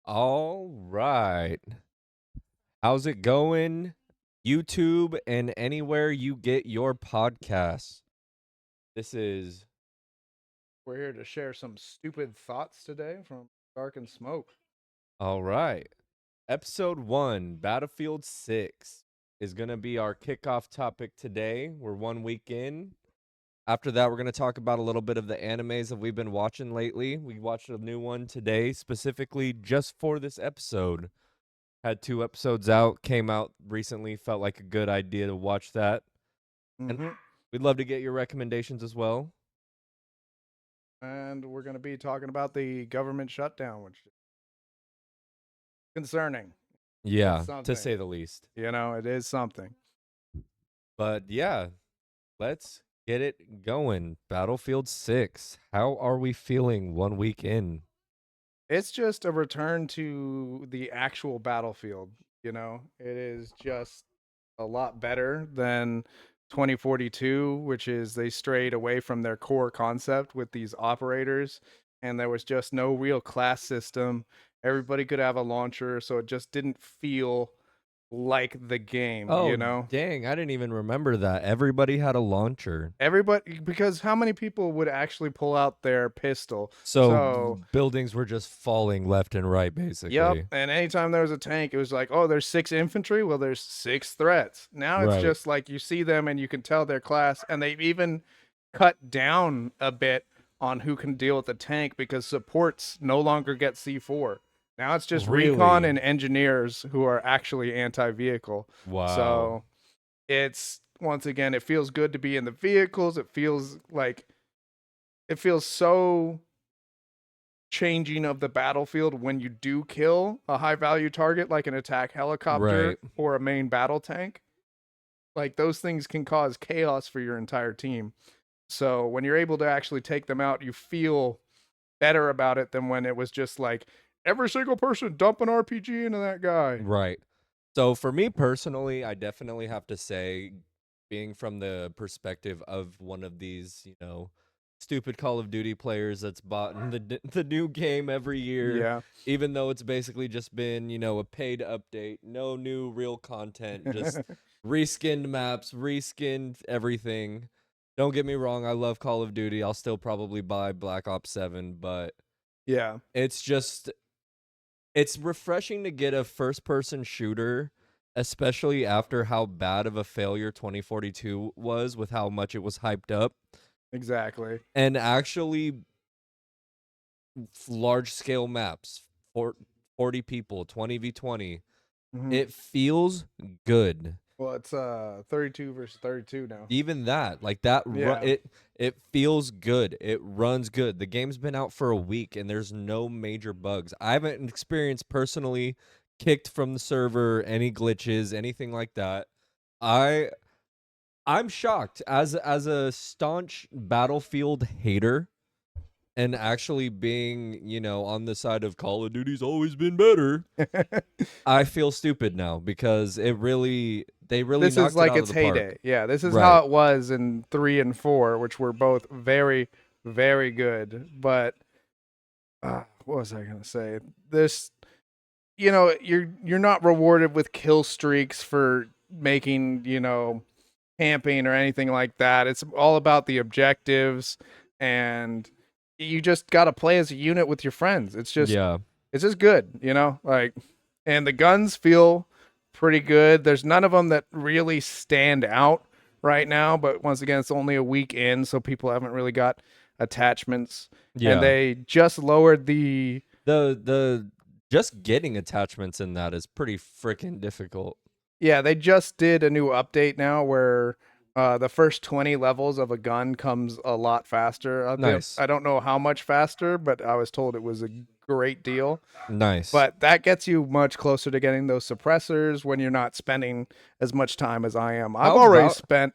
All right. How's it going? YouTube and anywhere you get your podcasts. This is We're here to share some stupid thoughts today from Dark and Smoke. all right. Episode 1, Battlefield 6 is going to be our kickoff topic today. We're 1 week in. After that, we're going to talk about a little bit of the animes that we've been watching lately. We watched a new one today, specifically just for this episode. Had 2 episodes out, came out recently, felt like a good idea to watch that. And Mm-hmm. we'd love to get your recommendations as well. And we're going to be talking about the government shutdown, which is concerning. It's Yeah, to something. say the least. It is something. But yeah, let's get it going. Battlefield 6. How are we feeling 1 week in? It's just a return to the actual battlefield. It is just a lot better than 2042, which is they strayed away from their core concept with these operators, and there was just no real class system. Everybody could have a launcher, so it just didn't feel like the game. Oh, dang, I didn't even remember that. Everybody had a launcher. Everybody, because how many people would actually pull out their pistol? So So buildings were just falling left and right, yep. basically. And anytime there was a tank, it was like, oh, there's 6 infantry. Well, there's 6 threats. Now it's Right. just like you see them and you can tell their class. And they've even cut down a bit on who can deal with the tank because supports no longer get C4. Now it's just recon Really? and engineers who are actually anti vehicle. Wow. So it's, once again, it feels good to be in the vehicles. It feels so changing of the battlefield when you do kill a high value target like an attack helicopter Right. or a main battle tank. Like those things can cause chaos for your entire team. So when you're able to actually take them out, you feel better about it than when it was just like every single person dump an RPG into that guy. Right. So for me personally, I definitely have to say, being from the perspective of one of these, stupid Call of Duty players that's bought the new game every year, Yeah. even though it's basically just been, a paid update, no new real content, just reskinned maps, reskinned everything. Don't get me wrong, I love Call of Duty. I'll still probably buy Black Ops 7, but Yeah. it's refreshing to get a first-person shooter, especially after how bad of a failure 2042 was with how much it was hyped up, Exactly. and actually large-scale maps, 40 people, 20v20. Mm-hmm. It feels good. Well, it's 32 versus 32 now. Even that, like that, Yeah. it feels good. It runs good. The game's been out for a week and there's no major bugs. I haven't experienced personally kicked from the server, any glitches, anything like that. I I'm shocked as a staunch Battlefield hater and actually being, on the side of Call of Duty's always been better. I feel stupid now because they really This is knocked it like out of its the park. heyday. Yeah, this is how Right. it was in 3 and 4, which were both very, very good. But what was I gonna say? This, you're not rewarded with kill streaks for making, camping or anything like that. It's all about the objectives, and you just got to play as a unit with your friends. Yeah. It's just good, like, and the guns feel pretty good. There's none of them that really stand out right now, but once again, it's only a week in, so people haven't really got attachments. And Yeah. they just lowered the The just getting attachments in that is pretty freaking difficult. yeah, they just did a new update now where the first 20 levels of a gun comes a lot faster. Nice. I don't know how much faster, but I was told it was a great deal. Nice. But that gets you much closer to getting those suppressors when you're not spending as much time as I am. I've How already about spent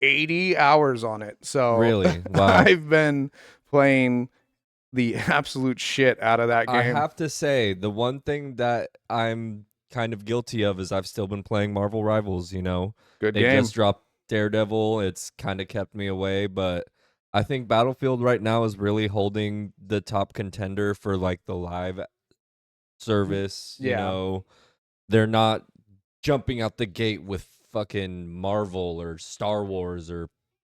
80 hours on it. So really? Wow. I've been playing the absolute shit out of that I game. have to say, the one thing that I'm kind of guilty of is I've still been playing Marvel Rivals, Good They game. just dropped Daredevil. It's kind of kept me away, but I think Battlefield right now is really holding the top contender for like the live service. Yeah. They're not jumping out the gate with fucking Marvel or Star Wars or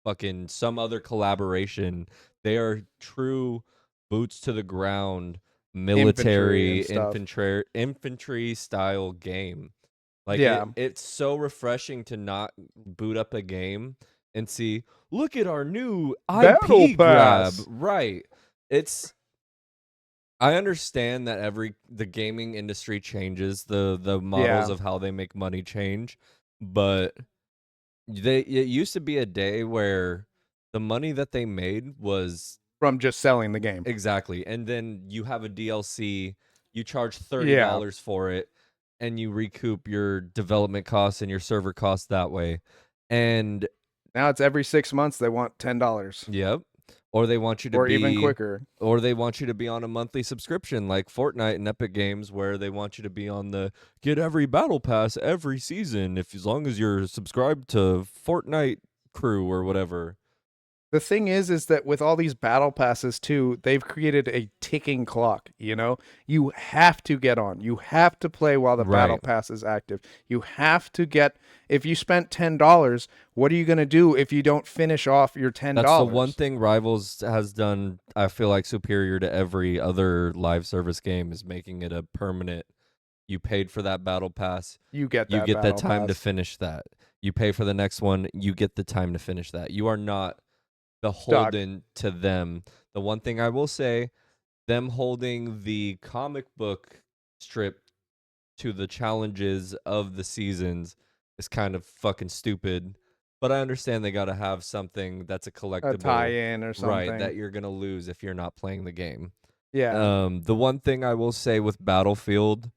fucking some other collaboration. They are true boots to the ground Infantry military and stuff. infantry style game. Like Yeah. it's so refreshing to not boot up a game and see, look at our new Battle IP grab. Pass. Right. It's I understand that the gaming industry changes, the models Yeah. of how they make money change, but it used to be a day where the money that they made was From just selling the game. exactly, and then you have a DLC, you charge Yeah. $30 for it, and you recoup your development costs and your server costs that way. And Now it's every 6 months they want $10 yep, or they want you to or even be quicker. or they want you to be on a monthly subscription like Fortnite and Epic Games where they want you to be on the get every battle pass every season if as long as you're subscribed to Fortnite crew or whatever. The thing is that with all these battle passes too, they've created a ticking clock, you know? You have to get on. You have to play while the battle Right. pass is active. You have to get if you spent $10, what are you going to do if you don't finish off your That's the one $10? thing Rivals has done, I feel like, superior to every other live service game is making it a permanent. You paid for that battle pass, You get you that get that battle time to pass. finish that. You pay for the next one, you get the time to finish that. You are not Stuck. beholden to them. The one thing I will say, them holding the comic book strip to the challenges of the seasons is kind of fucking stupid. But I understand they got to have something that's a A collectible, tie-in or right, something. that you're going to lose if you're not playing the game. Yeah. The one thing I will say with Battlefield,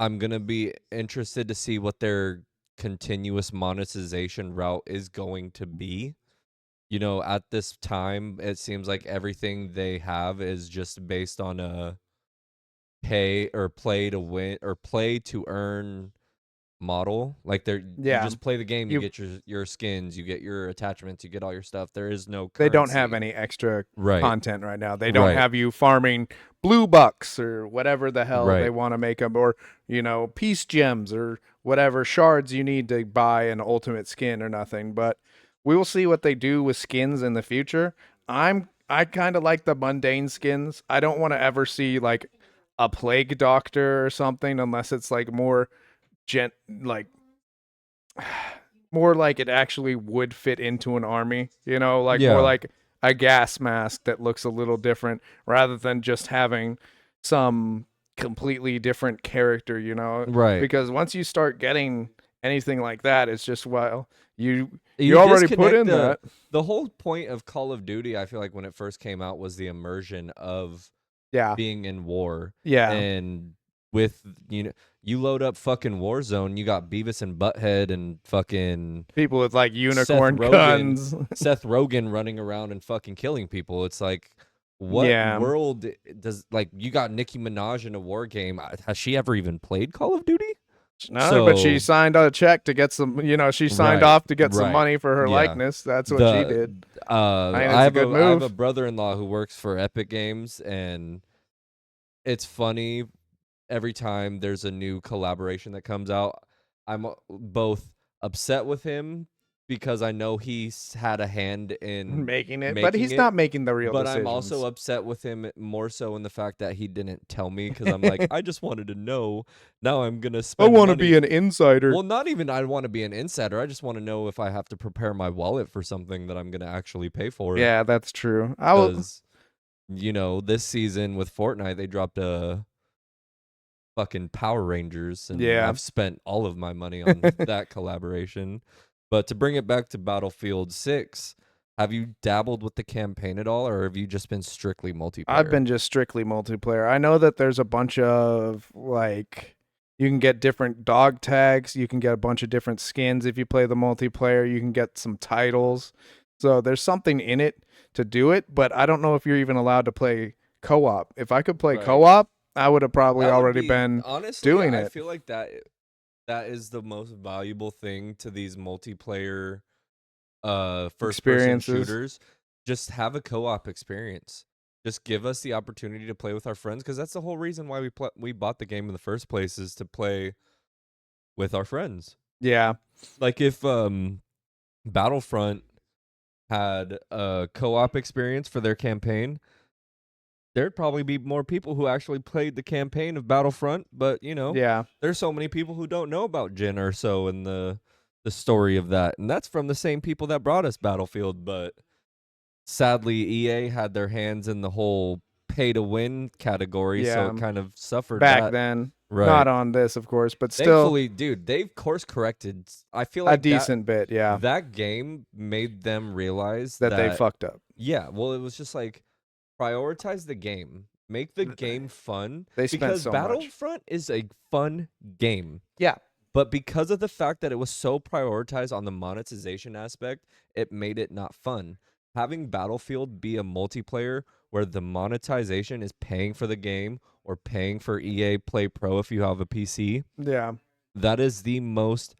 I'm going to be interested to see what their continuous monetization route is going to be. At this time, it seems like everything they have is just based on a pay or play to win or play to earn model. Like you Yeah. just play the game, you You get your skins, you get your attachments, you get all your stuff. There is no They don't have currency. any extra Right. content right now. They don't Right. have you farming blue bucks or whatever the hell they Right. want to make them, or peace gems or whatever shards you need to buy an ultimate skin or nothing. But we will see what they do with skins in the future. I kind of like the mundane skins. I don't want to ever see like a plague doctor or something unless it's like more gent like more like it actually would fit into an army, like more Yeah. like a gas mask that looks a little different rather than just having some completely different character, Right. because once you start getting anything like that, it's just, well, you You already put disconnect in that. the whole point of Call of Duty, I feel like when it first came out was the immersion of Yeah. being in war. Yeah. And with you load up fucking Warzone, you got Beavis and Butthead and fucking People with like Seth unicorn Rogen, guns. Seth Rogen running around and fucking killing people. It's like, what Yeah. world does like you got Nicki Minaj in a war game? Has she ever even played Call of Duty? No, but she So signed a check to get some, she signed right, off to get some right, money for her yeah. likeness. That's what she The did. I mean, I it's a have good I have a move. brother-in-law who works for Epic Games, and it's funny every time there's a new collaboration that comes out. I'm both upset with him because I know he's had a hand in Making it, but making he's it, not making the real but I'm also decisions. upset with him more so in the fact that he didn't tell me because I'm like, I just wanted to know. Now I'm gonna I spend want to be money. an insider. Well, not even I want to be an insider. I just want to know if I have to prepare my wallet for something that I'm gonna actually pay for. Yeah, that's true. I will. Because this season with Fortnite, they dropped a fucking Power Rangers, and Yeah, I've spent all of my money on that collaboration. But to bring it back to Battlefield 6, have you dabbled with the campaign at all, or have you just been strictly I've multiplayer? been just strictly multiplayer. I know that there's a bunch of like you can get different dog tags, you can get a bunch of different skins if you play the multiplayer, you can get some titles. So there's something in it to do it, but I don't know if you're even allowed to play co-op. If I could play Right. co-op, I would have probably That would already be been honestly, doing I it. feel like that is the most valuable thing to these multiplayer first person Experiences. shooters. Just have a co-op experience. Just give us the opportunity to play with our friends, because that's the whole reason why we bought the game in the first place, is to play with our friends. Yeah. Like if Battlefront had a co-op experience for their campaign, there'd probably be more people who actually played the campaign of Battlefront, but Yeah. there's so many people who don't know about Jin Urso and the story of that. And that's from the same people that brought us Battlefield, but sadly EA had their hands in the whole pay to win category, so Yeah. it kind of suffered Back that. then. Right. Not on this, of course, but still Thankfully, dude, they've course corrected. I feel a like that decent bit, yeah, that game made them realize that they that, fucked up. yeah, well, it was just like, prioritize the game. Make the game fun, They spent because so much. Battlefront is a fun game. Yeah. But because of the fact that it was so prioritized on the monetization aspect, it made it not fun. Having Battlefield be a multiplayer where the monetization is paying for the game or paying for EA Play Pro if you have a PC, Yeah. that is the most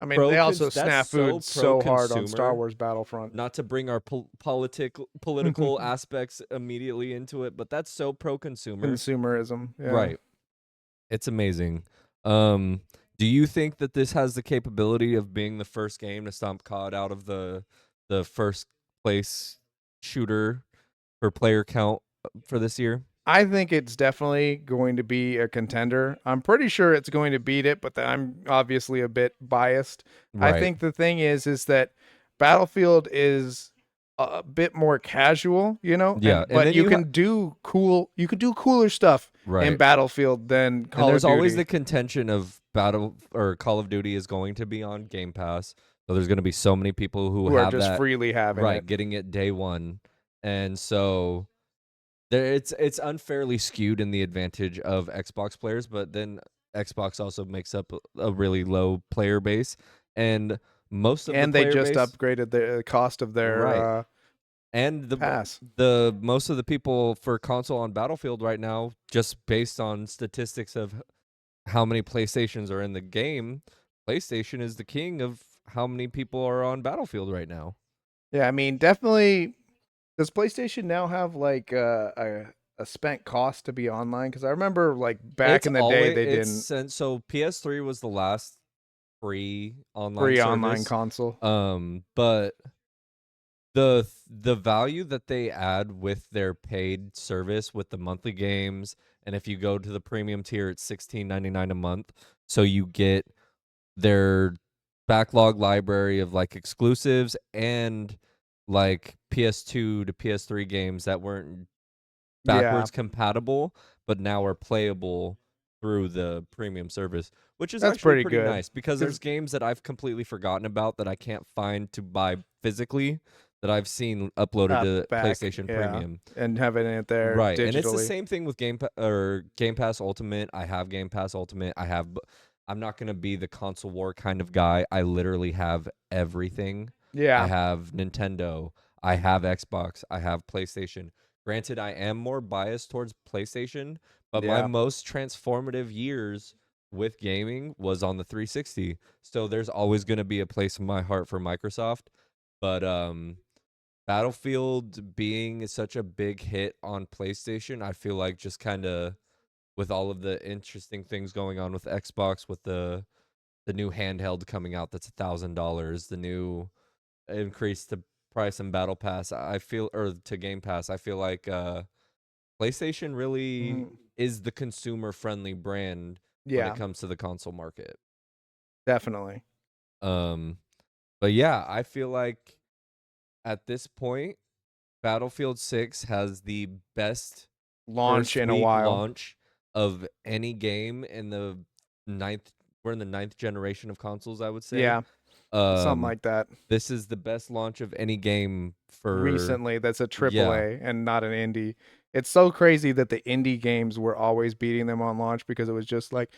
I mean, they also that's so snafu'd pro so hard on Star consumer. Wars Battlefront. Not to bring our political aspects immediately into it, but that's so pro consumer. Consumerism. Yeah. Right. It's amazing. Do you think that this has the capability of being the first game to stomp COD out of the first place shooter for player count for this year? I think it's definitely going to be a contender. I'm pretty sure it's going to beat it, but I'm obviously a bit biased. I Right. think the thing is that Battlefield is a bit more casual, Yeah, and but then you could do cooler stuff in right. Battlefield than And Call of there's always the Duty, contention of Battle or Call of Duty is going to be on Game Pass. So there's going to be so many people who who are have just that, freely having right, it. getting it day one. And so it's unfairly skewed in the advantage of Xbox players, but then Xbox also makes up a really low player base, and most of the And they player just base, upgraded the cost of right, their and pass. the most of the people for console on Battlefield right now, just based on statistics of how many PlayStations are in the game, PlayStation is the king of how many people are on Battlefield right now. Yeah, I mean, definitely. Does PlayStation now have like a spent cost to be online? Because I remember like back It's in the day always they it's didn't since so PS3 was the last free online free online service. console. But the value that they add with their paid service with the monthly games, and if you go to the premium tier, it's $16.99 a month. So you get their backlog library of like exclusives and like PS2 to PS3 games that weren't Yeah, backwards compatible, but now are playable through the premium service, which is that's actually pretty pretty good. nice, because there's 'Cause games that I've completely forgotten about that I can't find to buy physically that I've seen uploaded to back, PlayStation yeah, Premium. and having it there Right, and it's the digitally. same thing with Game Pass Ultimate. I have Game Pass Ultimate. I'm not gonna be the console war kind of guy. I literally have everything. I Yeah, have Nintendo. I have Xbox. I have PlayStation. Granted, I am more biased towards PlayStation, but my yeah, most transformative years with gaming was on the 360. So there's always gonna be a place in my heart for Microsoft. But Battlefield being such a big hit on PlayStation, I feel like just kind of with all of the interesting things going on with Xbox, with the new handheld coming out that's $1,000, the new increase to price and Battle Pass, I feel, or to Game Pass, I feel like PlayStation really mhm, is the consumer friendly brand when it yeah, comes to the console market. definitely. Um, but yeah, I feel like at this point, Battlefield 6 has the best Launch first in a week while. launch of any game in the ninth. We're in the ninth generation of consoles, I would say. Yeah, something Um, like that. this is the best launch of any game for, Recently, that's a triple yeah. A and not an indie. It's so crazy that the indie games were always beating them on launch because it was just like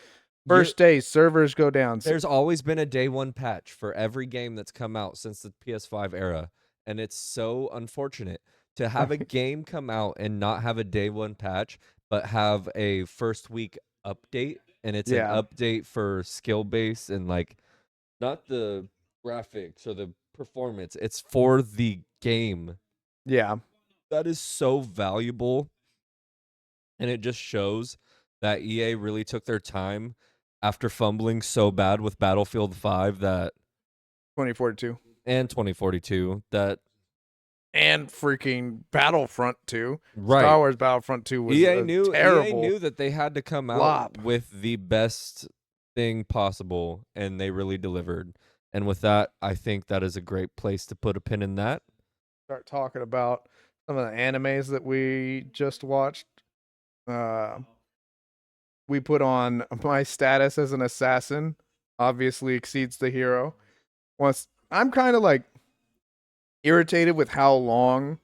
You first day servers go down. There's always been a day one patch for every game that's come out since the PS5 era, and it's so unfortunate to have a game come out and not have a day one patch, but have a first week update, and it's an Yeah, update for skill base and like not the graphics or the performance. It's for the game. yeah. that is so valuable, and it just shows that EA really took their time after fumbling so bad with Battlefield 5 that 2042 and 2042 that and freaking Battlefront 2. Star right. Wars Battlefront 2 was EA a knew EA terrible knew that they had to come out flop. with the best thing possible, and they really delivered. And with that, I think that is a great place to put a pin in that. Start talking about some of the animes that we just watched. Uh, we put on My Status as an Assassin, obviously exceeds the hero. Once I'm kind of like irritated with how long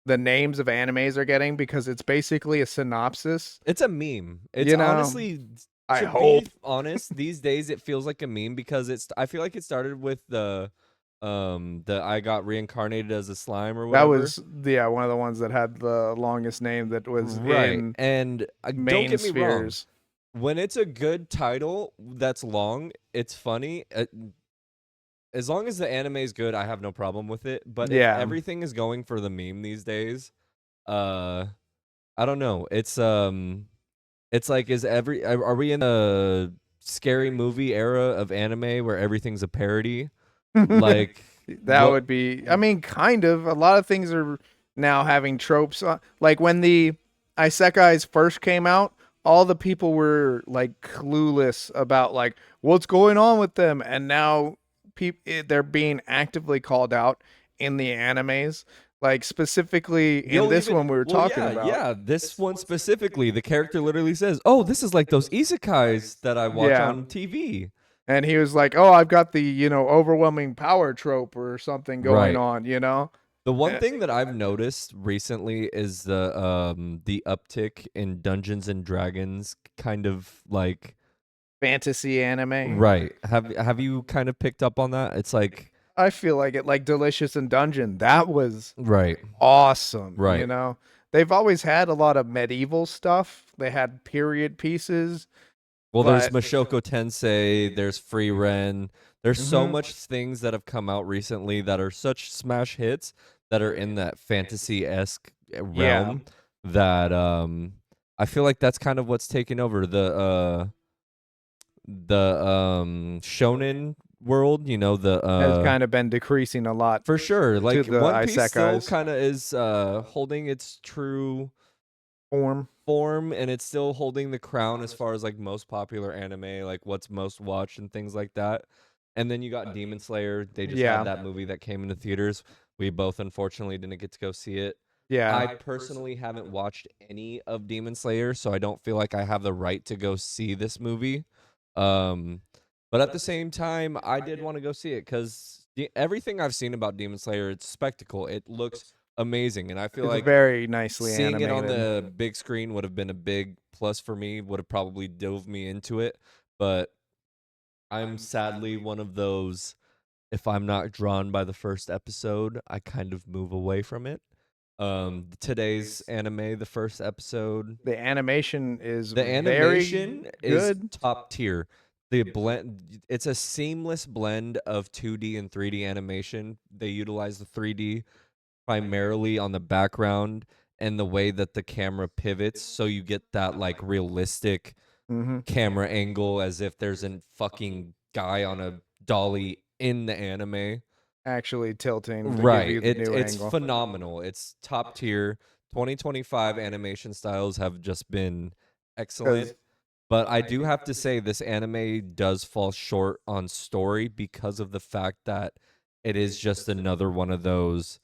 the names of animes are getting because it's basically a synopsis. It's a meme. It's You know, honestly, I to hope be honest, these days it feels like a meme because I feel like it started with the I got reincarnated as a slime or that whatever. was one of the ones that had the longest name that was Right. in And don't main get me wrong. spheres. When it's a good title that's long, it's funny. As long as the anime is good, I have no problem with it. But if Yeah. everything is going for the meme these days, uh, I don't know. It's like are we in a scary movie era of anime where everything's a parody? Like That what? would be, I mean, kind of. A lot of things are now having tropes. Like when the isekais first came out, all the people were like clueless about like what's going on with them, and now they're being actively called out in the animes. Like specifically in You'll this even one we were well, talking yeah, about. yeah. This one specifically, the character literally says, "Oh, this is like those isekais that I watch Yeah. on TV." And he was like, "Oh, I've got the, overwhelming power trope or something going Right. on. The one Eh, thing that I've noticed recently is the uptick in Dungeons and Dragons kind of like Fantasy anime. right. Have you kind of picked up on that? It's like I feel like it, like Delicious and Dungeon. That was right. awesome. Right. They've always had a lot of medieval stuff. They had period pieces, Well, there's but Mashoko Tensei, there's Free Ren. There's so Mhm. much things that have come out recently that are such smash hits that are in that fantasy-esque Yeah, realm that I feel like that's kind of what's taken over the shonen world, the has kind of been decreasing a lot for sure. to Like the One Piece still isekais kind of is holding its true form. form, and it's still holding the crown as far as like most popular anime, like what's most watched and things like that. And then you got Demon Slayer. They just had Yeah, that movie that came into theaters. We both unfortunately didn't get to go see it. I yeah. personally haven't watched any of Demon Slayer, so I don't feel like I have the right to go see this movie. Um, but at the same time, I did want to go see it because everything I've seen about Demon Slayer, it's spectacle. It looks amazing, and I feel It's like very nicely seeing it on animated. the big screen would have been a big plus for me, would have probably dove me into it. But I'm sadly one of those, if I'm not drawn by the first episode, I kind of move away from it. Today's anime, the first episode, The animation is the very animation is good. top tier. The blend, it's a seamless blend of 2D and 3D animation. They utilize the 3D primarily on the background and the way that the camera pivots, so you get that like realistic Hmm. camera angle as if there's a fucking guy on a dolly in the anime. Actually tilting to give Right. you the It's new it's angle. phenomenal. It's top tier. 2025 animation styles have just been excellent. Because But I do have to say this anime does fall short on story because of the fact that it is just another one of those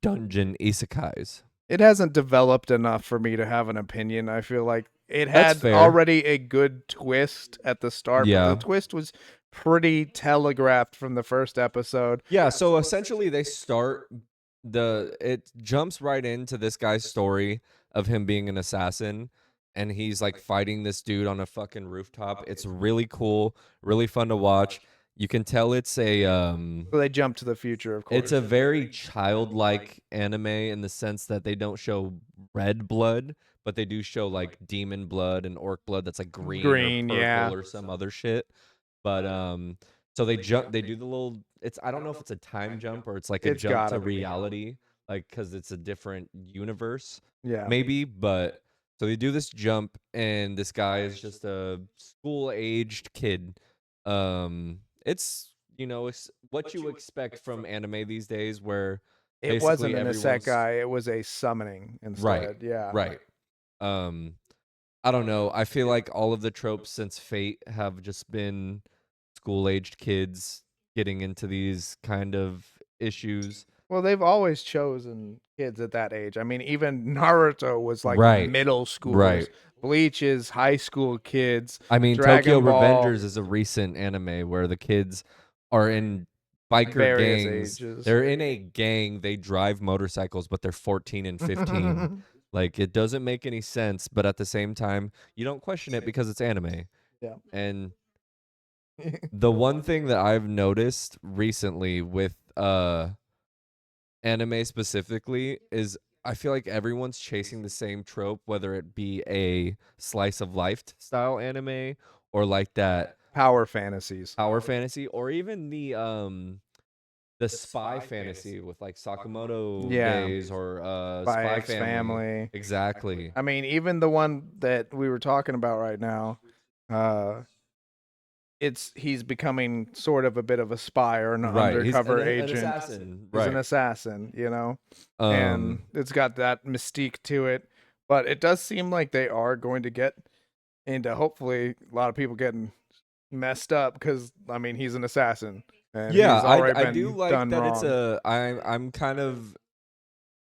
dungeon isekais. it hasn't developed enough for me to have an opinion. I feel like it That's had fair. already a good twist at the start, but the Yeah. twist was pretty telegraphed from the first episode. Yeah, so essentially they start it jumps right into this guy's story of him being an assassin, and he's like fighting this dude on a fucking rooftop. It's really cool, really fun to watch. You can tell So they jump to the future, of it's course. a very childlike anime in the sense that they don't show red blood, but they do show like demon blood and orc blood that's like green or Green, yeah. purple or some other shit. But so they do the little, it's I don't know if it's a time jump or it's like a It's jump to gotta be. reality. like because it's a different universe, Yeah. maybe. But so they do this jump, and this guy is just a school-aged kid. It's it's what you expect from anime these days, where It wasn't basically an everyone's isekai, it was a summoning right, instead. Yeah. right. Um, I don't know. I feel like all of the tropes since Fate have just been school-aged kids getting into these kind of issues. Well, they've always chosen kids at that age. I mean, even Naruto was like Right, middle right. schoolers. Bleach is high school kids. I mean, Tokyo Dragon Ball, Revengers is a recent anime where the kids are in biker various gangs. ages. They're in a gang. They drive motorcycles, but they're 14 and 15. Like, it doesn't make any sense, but at the same time, you don't question it because it's anime. Yeah. And the one thing that I've noticed recently with anime specifically is I feel like everyone's chasing the same trope, whether it be a slice of life style anime or like that Power fantasies. power fantasy, or even the spy fantasy with like Sakamoto Yeah. Days or By Spy X Family. Family. Exactly. I mean, even the one that we were talking about right now, uh, he's becoming sort of a bit of a spy or an Right. He's undercover an agent. assassin. He's Right. an assassin, and it's got that mystique to it. But it does seem like they are going to get into hopefully a lot of people getting messed up because I mean he's an assassin and Yeah, he's already I do been like done that it's wrong. I'm kind of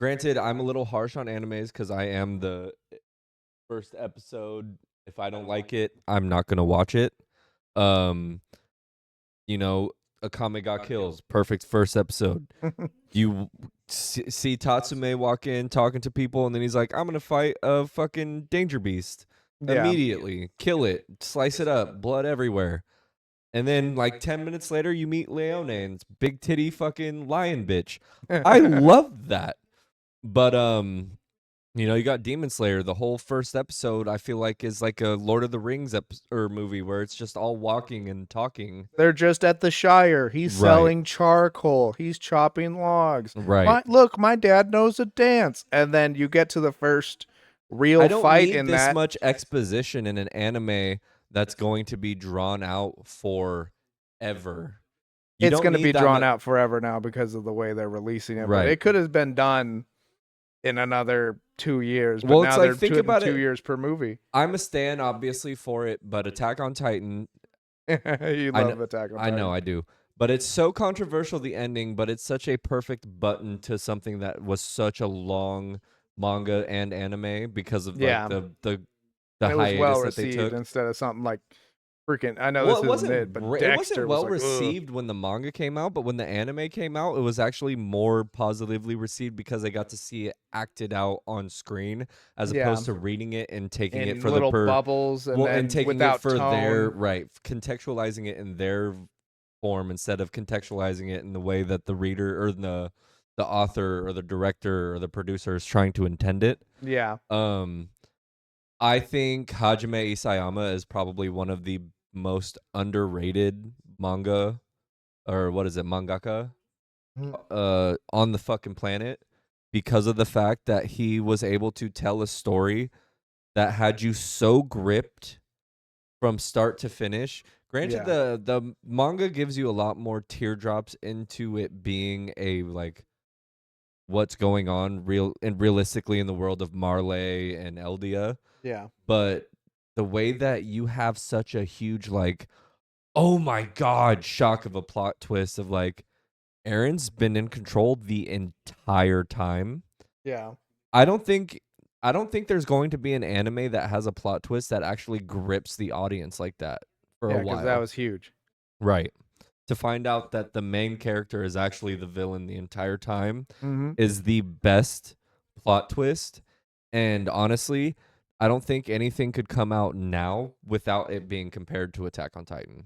granted I'm a little harsh on animes because I am the first episode. If I don't like it, I'm not gonna watch it. Um, you know, Akame got kills. Perfect first episode. You see Tatsume walk in talking to people, and then he's like, "I'm gonna fight a fucking danger beast Yeah. immediately. Kill it, slice it up, blood everywhere." And then like 10 minutes later, you meet Leone, and it's big titty fucking lion bitch. I love that. But you got Demon Slayer. The whole first episode, I feel like, is like a Lord of the Rings movie where it's just all walking and talking. They're just at the Shire. He's Right. selling charcoal. He's chopping logs. Right. Look, my dad knows a dance. And then you get to the first real I don't fight need in this that. much exposition in an anime that's going to be drawn out forever. You It's don't going to need be that drawn mu- out forever now because of the way they're releasing it. But Right. it could have been done in another 2 years. But Well, now it's like, they're think doing about 2 it. years per movie. I'm a stan, obviously, for it, but Attack on Titan, You I love Attack on I Titan. know I do. But it's so controversial, the ending, but it's such a perfect button to something that was such a long manga and anime because of Yeah. like the And it was well hiatus that they received took. instead of something like freaking. I know Well, this it isn't wasn't it, but it Dexter wasn't was well like, ugh. received when the manga came out, but when the anime came out, it was actually more positively received because they got to see it acted out on screen as Yeah. opposed to reading it and taking in it for little the bubbles and then and taking without it for their tone. right, contextualizing it in their form instead of contextualizing it in the way that the reader or the author or the director or the producer is trying to intend it. Yeah. I think Hajime Isayama is probably one of the most underrated manga, or what is it, mangaka, on the fucking planet, because of the fact that he was able to tell a story that had you so gripped from start to finish. Granted, Yeah. the manga gives you a lot more teardrops into it being a like what's going on realistically in the world of Marley and Eldia, Yeah. but the way that you have such a huge like, oh my god, shock of a plot twist of like Aaron's been in control the entire time. Yeah. I don't think there's going to be an anime that has a plot twist that actually grips the audience like that for Yeah, a because while. that was huge. Right. To find out that the main character is actually the villain the entire time Mm-hmm. is the best plot twist. And honestly, I don't think anything could come out now without it being compared to Attack on Titan.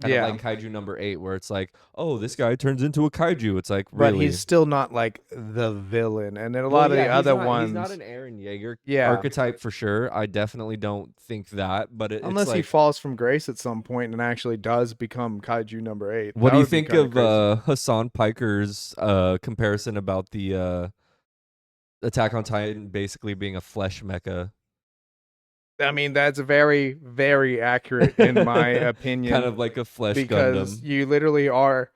Kind Yeah. of like Kaiju number 8, where it's like, oh, this guy turns into a kaiju. It's like, But really? he's still not like the villain. And then a Well, lot of the yeah, other he's not ones. an Eren Yeager Yeah. archetype for sure. I definitely don't think that. But it's Unless he like, falls from grace at some point and actually does become Kaiju number 8. what That do you would be think kinda of crazy. Hassan Piker's comparison about the Attack on Titan basically being a flesh mecha. I mean, that's very, very accurate in my Kind opinion, of like a flesh because Gundam. you literally are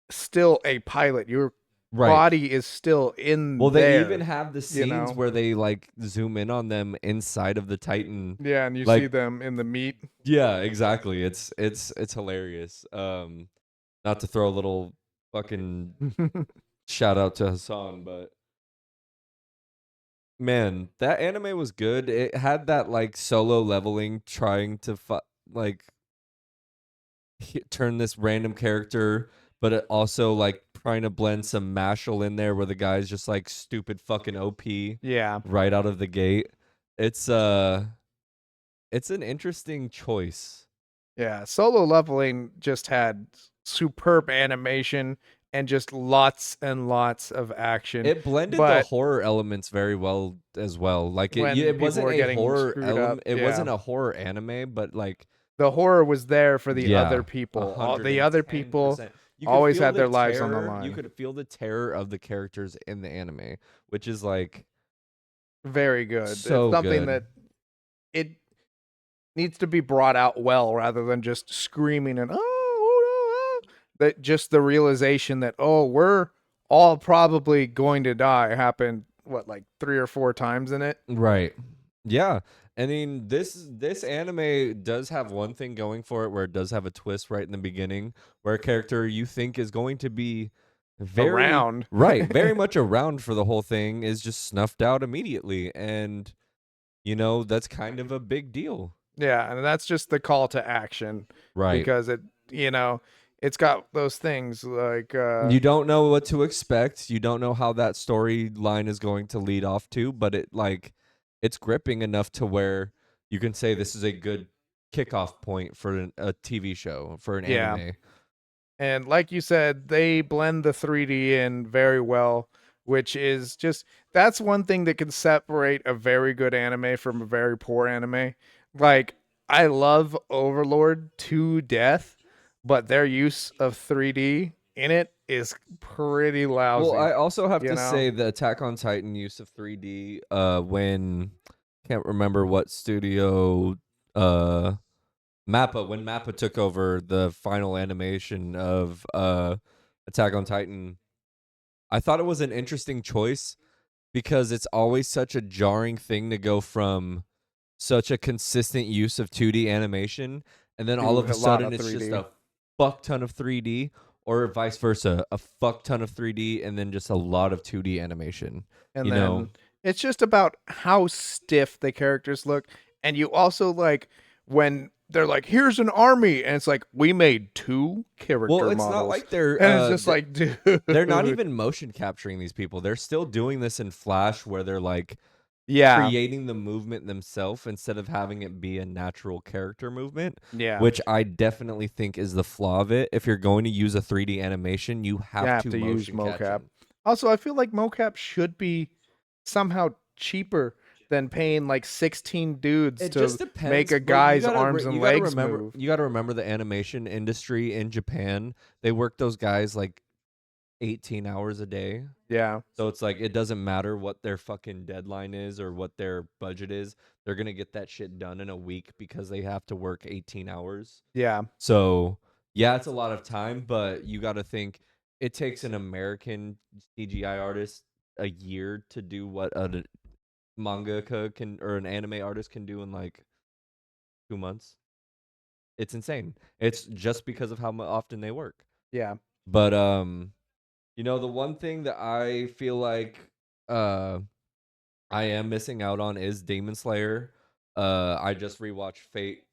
still a pilot. Your Right. body is still Well, in they even there, have the you scenes know? where they like zoom in on them inside of the Titan. Yeah, and you see Like, them in the meat. yeah, exactly. It's hilarious. Not to throw a little fucking shout out to Hassan, but man, that anime was good. It had that like solo leveling trying to like turn this random character, but it also like trying to blend some mashal in there where the guy's just like stupid fucking OP Yeah. right out of the gate. It's uh it's an interesting choice. Yeah, Solo Leveling just had superb animation and just lots and lots of action. It blended the But horror elements very well as well. Like when it people wasn't were a getting horror screwed up, element. It yeah, wasn't a horror anime, but like the horror was there for the other yeah, a people. All hundred the and other ten people percent. You could always feel had the their lives on the terror. You line. could feel the terror of the characters in the anime, which is like Very good. It's so something good. that it needs to be brought out well rather than just screaming and that just the realization that we're all probably going to die happened what like 3 or 4 times in it. Right. Yeah. I mean, this anime does have one thing going for it where it does have a twist right in the beginning where a character you think is going to be very Around. right, very much around for the whole thing is just snuffed out immediately and that's kind of a big deal. Yeah, and that's just the call to action Right. because you know it's got those things like You don't know what to expect. You don't know how that storyline is going to lead off to, but it's gripping enough to where you can say this is a good kickoff point for a TV show, for an yeah. anime. And like you said, they blend the 3D in very well, which is just that's one thing that can separate a very good anime from a very poor anime. Like I love Overlord to death, but their use of 3D in it is pretty Well, lousy, I also have you to know? say the Attack on Titan use of 3D when can't remember what studio uh Mappa when Mappa took over the final animation of Attack on Titan. I thought it was an interesting choice because it's always such a jarring thing to go from such a consistent use of 2D animation and then all To of a a lot sudden of it's just 3D. a fuck ton of 3D or vice versa, a fuck ton of 3D and then just a lot of 2D animation. And You know, then it's just about how stiff the characters look. And you also like when they're like, here's an army, and it's like, we made two well, character it's not models. like they're And it's just like, they're not dude. even motion capturing these people. They're still doing this in Flash where they're like Yeah. creating the movement themselves instead of having it be a natural character movement, Yeah. which I definitely think is the flaw of it. If you're going to use a 3D animation, you You have have to to use motion mocap. caption. Also, I feel like mocap should be somehow cheaper than paying like 16 dudes It just to make depends, a but you guy's gotta arms you and gotta legs remember move. you gotta remember the animation industry in Japan. They work those guys like 18 hours a day. Yeah. So it's like it doesn't matter what their fucking deadline is or what their budget is. They're gonna get that shit done in a week because they have to work 18 hours. Yeah. So yeah, it's a lot of time, but you got to think it takes an American CGI artist a year to do what a mangaka can or an anime artist can do in like 2 months. It's insane. It's just because of how often they work. Yeah. But the one thing that I feel like uh I am missing out on is Demon Slayer. I just rewatched Fate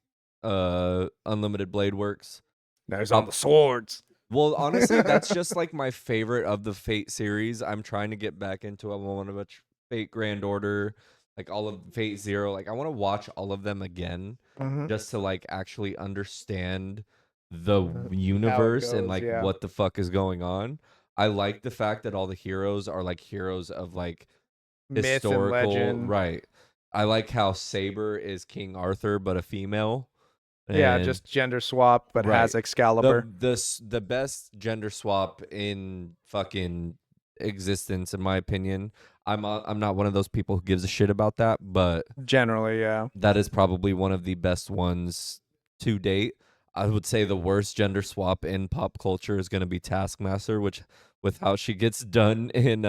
Unlimited Blade Works. Now he's on Prob- the swords. Well, honestly, that's just like my favorite of the Fate series. I'm trying to get back into. I want to watch Fate Grand Order, like all of Fate Zero. Like I want to watch all of them again, Mm-hmm. just to like actually understand the How it universe and goes, like yeah. what the fuck is going on. I like the fact that all the heroes are like heroes of like Myth and historical, legend. right? I like how Saber is King Arthur but a female, Yeah, and just gender swap, but right. has Excalibur. The best gender swap in fucking existence, in my opinion. I'm not one of those people who gives a shit about that, but Generally, yeah. that is probably one of the best ones to date. I would say the worst gender swap in pop culture is going to be Taskmaster, which with how she gets done in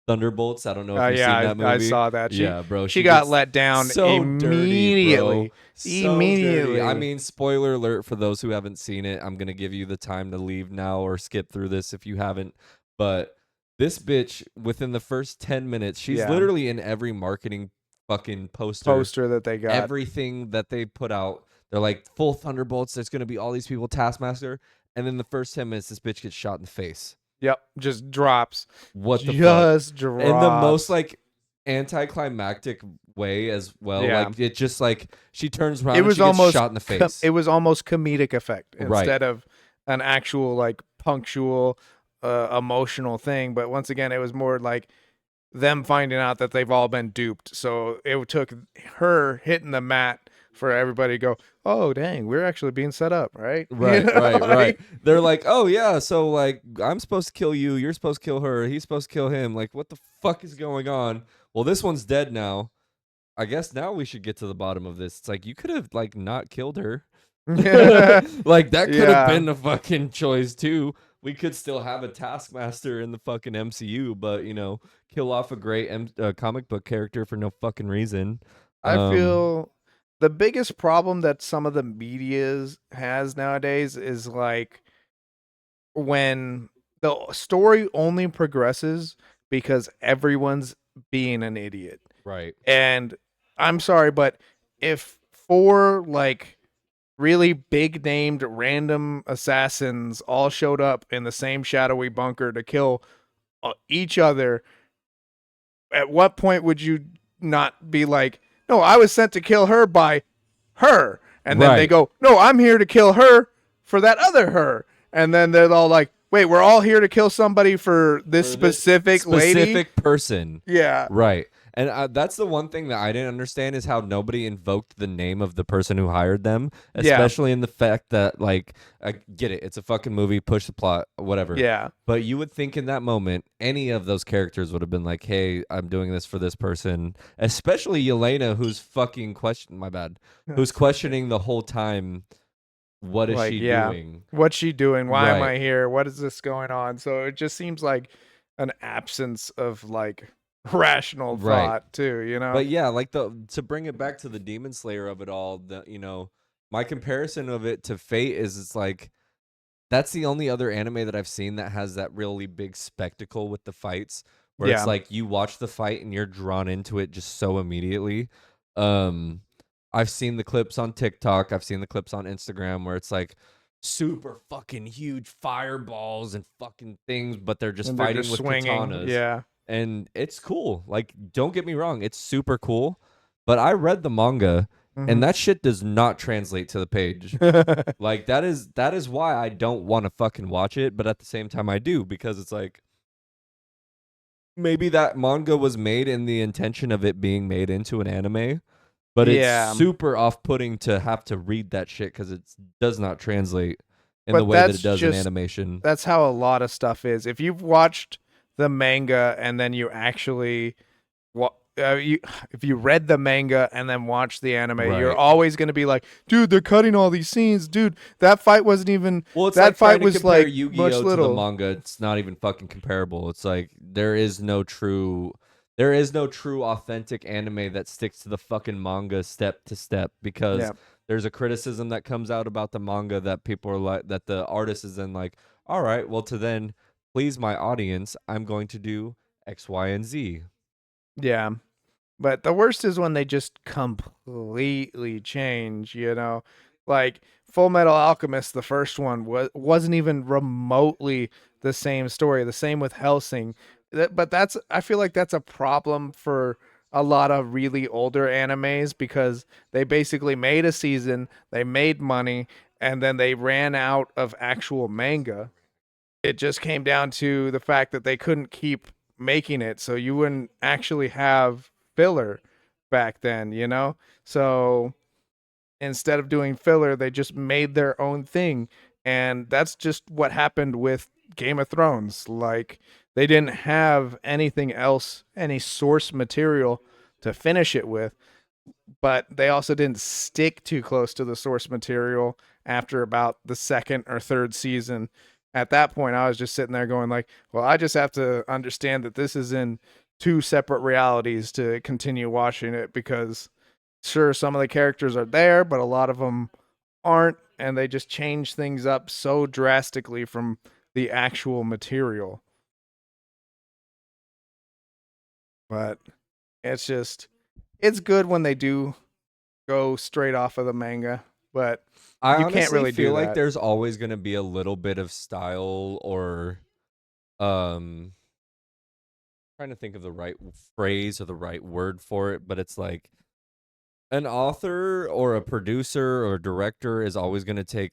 Thunderbolts. I don't know if you've seen Yeah, that I movie. saw that. Yeah, bro, She she got gets let down so dirty, bro. immediately. So dirty. I Immediately. mean, spoiler alert for those who haven't seen it. I'm going to give you the time to leave now or skip through this if you haven't. But this bitch, within the first 10 minutes, she's Yeah. literally in every marketing fucking poster, Poster that they got. everything that they put out. They're like, full Thunderbolts, there's going to be all these people, Taskmaster. And then the first 10 minutes, this bitch gets shot in the face. Yep, just drops. What the fuck? Just In the most drops. like anticlimactic way as well. Yeah. Like it just like she turns around It and was she gets almost shot in the face. it was almost comedic effect Right. instead of an actual like punctual emotional thing, but once again it was more like them finding out that they've all been duped. So it took her hitting the mat for everybody to go, "Oh, dang, we're actually being set up, right?" You Right, know, right, right. like, They're like, oh yeah, so like I'm supposed to kill you, you're supposed to kill her, he's supposed to kill him. Like, what the fuck is going on? Well, this one's dead now. I guess now we should get to the bottom of this. It's like you could have like not killed her. Like that could have yeah. been a fucking choice too. We could still have a Taskmaster in the fucking MCU, but kill off a great comic book character for no fucking reason. I Um, feel the biggest problem that some of the media has nowadays is like when the story only progresses because everyone's being an idiot. right, And I'm sorry, but if four like really big named random assassins all showed up in the same shadowy bunker to kill each other, at what point would you not be like, no, I was sent to kill her by her? And then they right. go, no, I'm here to kill her for that other her. And then they're all like, wait, we're all here to kill somebody for this For this specific lady? specific person. Yeah. Right. And that's the one thing that I didn't understand is how nobody invoked the name of the person who hired them, Yeah. especially in the fact that, like, I get it. It's a fucking movie, push the plot, whatever. Yeah. But you would think in that moment, any of those characters would have been like, hey, I'm doing this for this person, especially Yelena, who's fucking my bad, who's questioning the whole time, what is Like, she yeah. doing? What's she doing? Why am Right. I here? What is this going on? So it just seems like an absence of like rational Right. thought too, you know? But yeah, like to bring it back to the Demon Slayer of it all, my comparison of it to Fate is it's like that's the only other anime that I've seen that has that really big spectacle with the fights where it's Yeah. like you watch the fight and you're drawn into it just so immediately. Um I've seen the clips on TikTok, I've seen the clips on Instagram where it's like super fucking huge fireballs and fucking things, but they're just And they're fighting just with swinging. katanas Yeah. and it's cool. Like, don't get me wrong, it's super cool. But I read the manga, and Mhm. that shit does not translate to the page. Like that is why I don't want to fucking watch it, but at the same time I do because it's like maybe that manga was made in the intention of it being made into an anime, but it's Yeah. super off-putting to have to read that shit because it does not translate in the But way that that's it does in just animation. that's how a lot of stuff is. If you've watched the manga and then you actually you if you read the manga and then watch the anime, you're Right. always going to be like, dude, they're cutting all these scenes, dude. That fight wasn't even Well, it's that like fight trying to was compare like much Yu-Gi-Oh to the little. manga. It's not even fucking comparable. It's like there is no true authentic anime that sticks to the fucking manga step to step because Yeah. there's a criticism that comes out about the manga that people are like that the artist is then like, all right, well to then please my audience, I'm going to do X, Y, and Z. Yeah. But the worst is when they just completely change, you know? Like Full Metal Alchemist, the first one wasn't even remotely the same story. The same with Hellsing. But I feel like that's a problem for a lot of really older animes because they basically made a season, they made money, and then they ran out of actual manga. It just came down to the fact that they couldn't keep making it, so you wouldn't actually have filler back then, you know? So instead of doing filler, they just made their own thing. And that's just what happened with Game of Thrones. Like They didn't have anything else, any source material to finish it with, but they also didn't stick too close to the source material after about the second or third season. At that point, I was just sitting there going like, well, I just have to understand that this is in two separate realities to continue watching it, because sure, some of the characters are there, but a lot of them aren't, and they just change things up so drastically from the actual material. But it's just, it's good when they do go straight off of the manga, but I you can't honestly really do feel like that. there's always going to be a little bit of style or um trying to think of the right phrase or the right word for it, but it's like an author or a producer or director is always going to take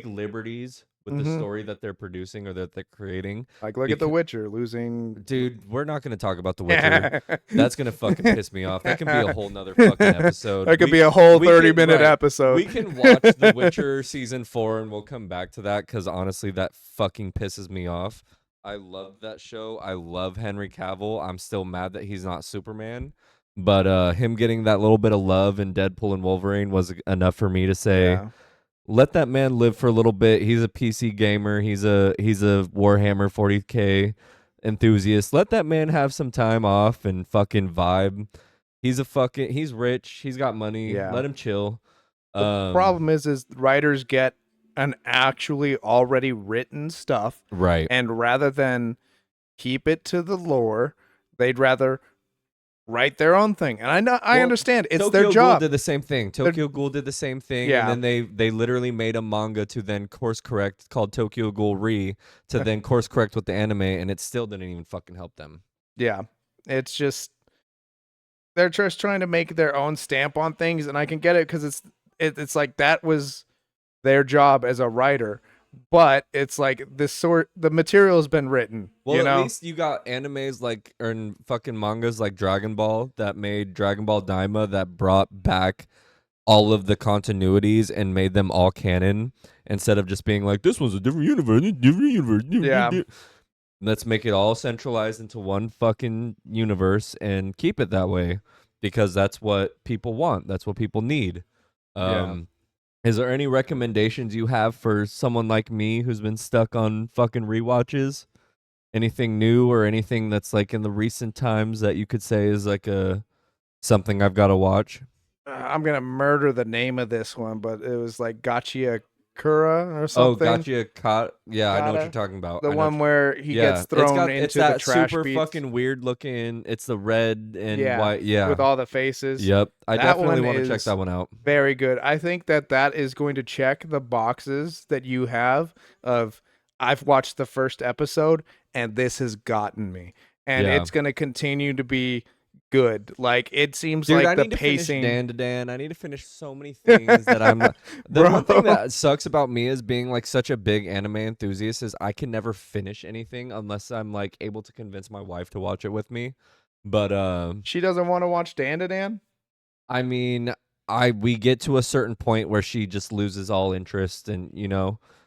liberties with the Mm-hmm. story that they're producing or that they're creating. Like, look at The Because, Witcher losing. dude, we're not going to talk about The Witcher. that That's going to fucking piss me off. That can be a whole nother fucking episode. could be a whole We can 30-minute right. episode. We can watch The Witcher season 4 and we'll come back to that because honestly, that fucking pisses me off. I love that show. I love Henry Cavill. I'm still mad that he's not Superman. But him getting that little bit of love in Deadpool and Wolverine was enough for me to say, Yeah. let that man live for a little bit. He's a PC gamer. He's a Warhammer 40K enthusiast. Let that man have some time off and fucking vibe. He's rich. He's got money. Yeah. Let him chill. The problem is writers get an actually already written stuff, Right. and rather than keep it to the lore, they'd rather write their own thing. And I Well, understand it's Tokyo their Ghoul job. did the same thing. Tokyo Ghoul did the same thing, Yeah. and then they literally made a manga to then course correct called Tokyo Ghoul Re to then course correct with the anime, and it still didn't even fucking help them. Yeah. It's just they're just trying to make their own stamp on things, and I can get it because it's like that was their job as a writer. But it's like the material has been written. Well, You at know? least you got animes like or fucking mangas like Dragon Ball that made Dragon Ball Daima that brought back all of the continuities and made them all canon instead of just being like this one's a different universe, Yeah. Let's make it all centralized into one fucking universe and keep it that way because that's what people want. That's what people need. Yeah. Is there any recommendations you have for someone like me who's been stuck on fucking rewatches? Anything new or anything that's like in the recent times that you could say is like a something I've got to watch? I'm gonna murder the name of this one, but it was like Gachia Kura or Oh, something. gotcha. Caught. Yeah, I know what you're Kata? talking about. The I know one where he gets it's thrown it's into the that trash super beats. fucking weird looking. It's the red and Yeah, white. Yeah. with all the faces. Yep. I That definitely one want to check is that one out. very good. I think that is going to check the boxes that you have of I've watched the first episode and this has gotten me. And Yeah. it's going to continue to be good. Like it seems Dude, like I the need to pacing finish Dan to Dan. I need to finish so many things that I'm not. The Bro. one thing that sucks about me as being like such a big anime enthusiast is I can never finish anything unless I'm like able to convince my wife to watch it with me. But She doesn't want to watch Dan to Dan? I mean, we get to a certain point where she just loses all interest and